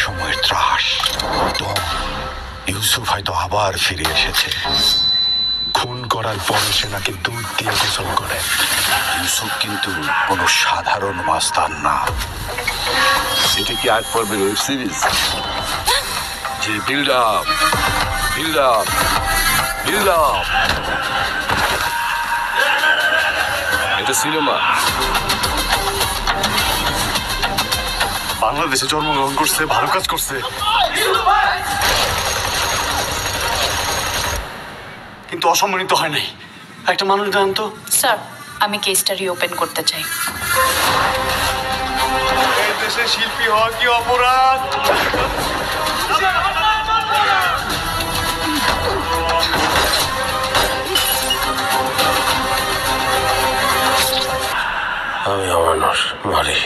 সময়ের ত্রাস। ইউসুফ হয়তো আবার ফিরে এসেছে। খুন করার পরে সে নাকি দুধ দিয়ে গোসল করে। ইউসুফ কিন্তু কোনো সাধারণ মাস্তান না। এটা কি আগ পর্বের ওয়েব সিরিজ? যে build up build up build up. এটা সিনেমা। বাংলাদেশে জন্মগ্রহণ করছে, ভালো কাজ করছে, কিন্তু অসম্মানিত হয় নাই। একটা মানুষ জানতো। স্যার, আমি কেসটা রিওপেন করতে চাই। এই দেশে শিল্পী হওয়া কি অপরাধ? আমি অমানুষ মারি।